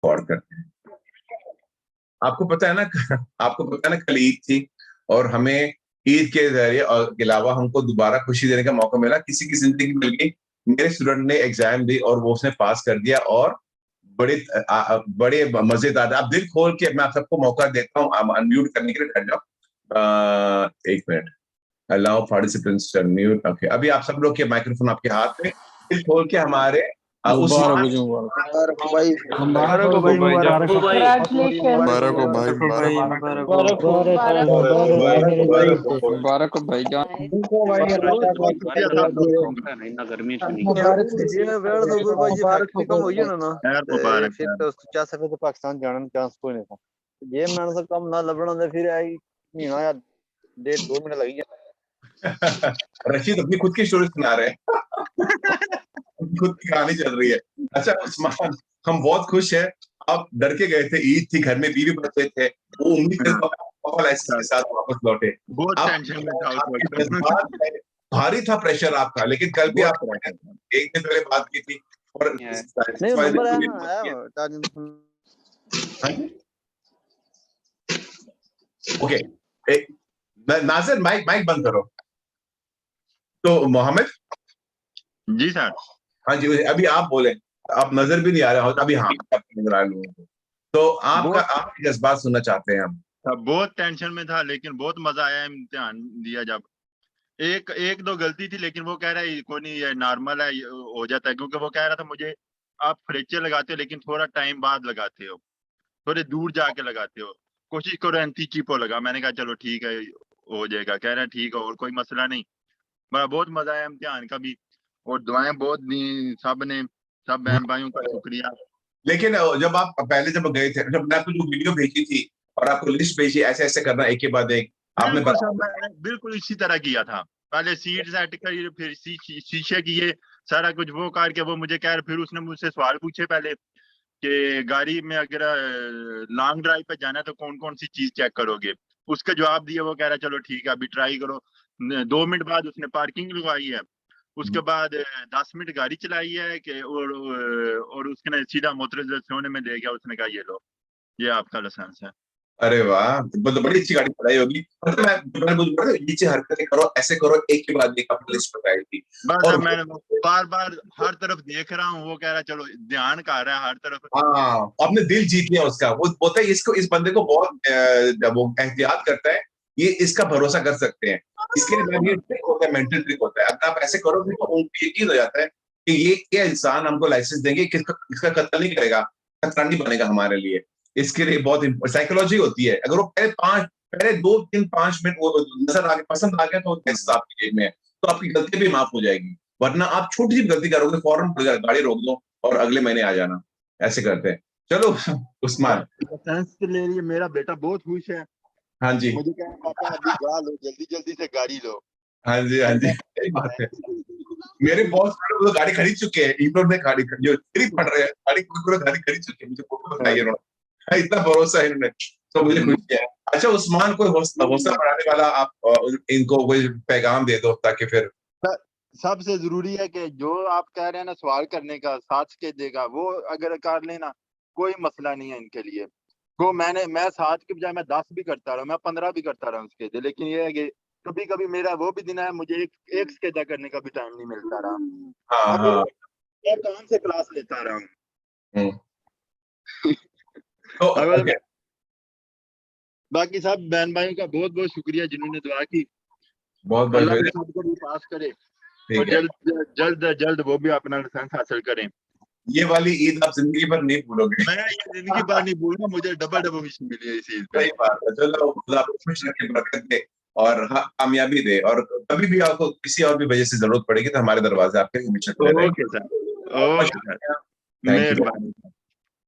Afford करते हैं। आपको पता है ना आपको पता है ना कल ईद थी और हमें ईद के जरिए और के अलावा हमको दोबारा खुशी देने का मौका मिला, किसी की ज़िंदगी मिल गई। मेरे स्टूडेंट ने एग्ज़ाम दी और वो उसने पास कर दिया और बड़े मज़ेदार आप दिल खोल के मैं आप सबको मौका देता हूँ अनम्यूट करने के लिए ठहर जाओ। 1 minute allow participants to unmute okay अभी आप सब लोग के माइक्रोफ़ोन आपके हाथ में दिल खोल के हमारे मुबारक उस्मान हो जी, मुबारक हो भाई, मुबारक हो भाई, मुबारक हो भाई, मुबारक हो भाई, मुबारक हो मुबारक हो भाईजान। ना गर्मी ये वेड़ दो गुरु भाई, ये फैक्ट्री कम हुई है ना मुबारक फिर तो क्या सके तो पाकिस्तान जाने का चांस कोई नहीं था। ये मैंने से कम ना लबड़ा दे फिर आई महीना या 1.5-2 महीने लगी है। रशीद अपनी खुद की स्टोरी सुना रहे हैं खुद की कहानी चल रही है। अच्छा उस्मान, हम बहुत खुश हैं। आप डर के गए थे, ईद थी, घर में बीवी बच्चे थे, वो उम्मीद करके लाइसेंस के साथ वापस लौटे। बहुत टेंशन में था उस वक्त। भारी था प्रेशर आपका, लेकिन कल भी आप एक दिन पहले बात की थी और नहीं नंबर है ओके। नाज़िर माइक बंद करो। तो मोहम्मद जी सर। हाँ जी, अभी आप बोले, आप नजर भी नहीं आ रहे हो अभी। हाँ नजर आ लोगों को, तो आपके जज्बात सुनना चाहते हैं हम। बहुत टेंशन में था, लेकिन बहुत मजा आया इम्तिहान दिया जब। एक दो गलती थी, लेकिन वो कह रहा है कोई नहीं, ये नॉर्मल है, हो जाता है। क्योंकि वो कह रहा था मुझे आप फ्रैक्चर लगाते हो लेकिन थोड़ा टाइम बाद लगाते हो, थोड़े दूर जाके लगाते हो, कोशिश करो एंटी चिपो लगा। मैंने कहा चलो ठीक है हो जाएगा। कह रहा है ठीक है और कोई मसला नहीं। बहुत मजा आया इम्तिहान का भी, और दुआएं बहुत दी सब ने, सब बहन भाइयों का शुक्रिया। लेकिन जब आप पहले जब गए थे, जब मैंने आपको जो वीडियो भेजी थी और आपको लिस्ट भेजी ऐसे ऐसे करना एक के बाद एक, आपने बिल्कुल इसी तरह किया था। पहले सीट सेट करी, फिर शीशे किए, सारा कुछ वो करके वो मुझे कह रहे। फिर उसने मुझसे सवाल पूछे पहले कि गाड़ी में अगर लॉन्ग ड्राइव पे जाना है तो कौन कौन सी चीज चेक करोगे। उसके जवाब दिए। वो कह रहा चलो ठीक है अभी ट्राई करो। 2 मिनट बाद उसने पार्किंग लगवाई है। उसके बाद 10 मिनट गाड़ी चलाई है कि और उसने सीधा मोटराइजेशन में ले गया। उसने कहा ये लो, ये आपका लाइसेंस है। अरे वाह, मतलब बड़ी अच्छी गाड़ी चलाई होगी। मतलब मैंने बोला नीचे हरकतें करो, ऐसे करो, एक के बाद एक अपनी लिस्ट बताई थी। और मैं बार हर तरफ देख रहा हूँ। वो कह रहा चलो ध्यान कर रहा है हर तरफ। हाँ, आपने दिल जीत लिया उसका। वो बोलता है इसको, इस बंदे को बहुत वो एहतियात करता है, ये इसका भरोसा कर सकते हैं। इसके लिए ट्रिक होता है, मेंटल ट्रिक होता है। अगर आप ऐसे करोगे तो उनको यकीन हो जाता है कि ये क्या इंसान हमको लाइसेंस देंगे, किसका कत्ल नहीं करेगा, खतरा नहीं बनेगा हमारे लिए। इसके लिए बहुत साइकोलॉजी होती है। अगर वो पहले 2-3-5 मिनट वो नजर आगे पसंद आ गया तो आपकी जेब में है, तो आपकी गलती भी माफ हो जाएगी। वरना आप छोटी सी गलती करोगे, फौरन गाड़ी रोक दो और अगले महीने आ जाना। ऐसे करते हैं। चलो उस्मान, लाइसेंस के लिए मेरा बेटा बहुत खुश है। हाँ जी, मुझे कह पापा अभी जा लो, जल्दी से गाड़ी लो। हाँ जी, हाँ जी, सही बात है। मेरे बॉस तो गाड़ी खरीद चुके हैं। इंदौर में गाड़ी जो पड़ रहे हैं, गाड़ी खरीद चुके हैं। मुझे फोटो बताइए उन्होंने, इतना भरोसा है इन्होंने, तो मुझे खुशी है। अच्छा उस्मान, कोई हौसला बढ़ाने वाला आप इनको कोई पैगाम दे दो ताकि फिर। सबसे जरूरी है कि जो आप कह रहे हैं ना सवाल करने का, साथ के देगा वो अगर कर लेना कोई मसला नहीं है इनके लिए। तो मैं 7 के बजाय मैं 10 भी करता रहा, मैं 15 भी करता रहा उसके लिए। लेकिन ये है कि कभी कभी मेरा वो भी दिन है, मुझे एक स्केदा करने का भी टाइम नहीं मिलता रहा। हाँ हाँ, मैं काम से क्लास लेता रहा हूँ। तो बाकी सब बहन भाइयों का बहुत बहुत शुक्रिया जिन्होंने दुआ की। बहुत अल्लाह बहुत सबको भी पास करे और जल्द वो भी अपना लाइसेंस हासिल करें। ये वाली ईद आप जिंदगी भर नहीं भूलोगे। मैं ये जिंदगी भर नहीं भूलूंगा। मुझे डबल विश मिली है इस ईद पे। सही बात है। चलो खुदा आपको खुश रखे, बरकत दे और कामयाबी दे। और कभी भी आपको किसी और भी वजह से जरूरत पड़ेगी तो हमारे दरवाजे आपके हमेशा खुले रहेंगे। Okay sir, okay sir, thank you. मेहरबानी।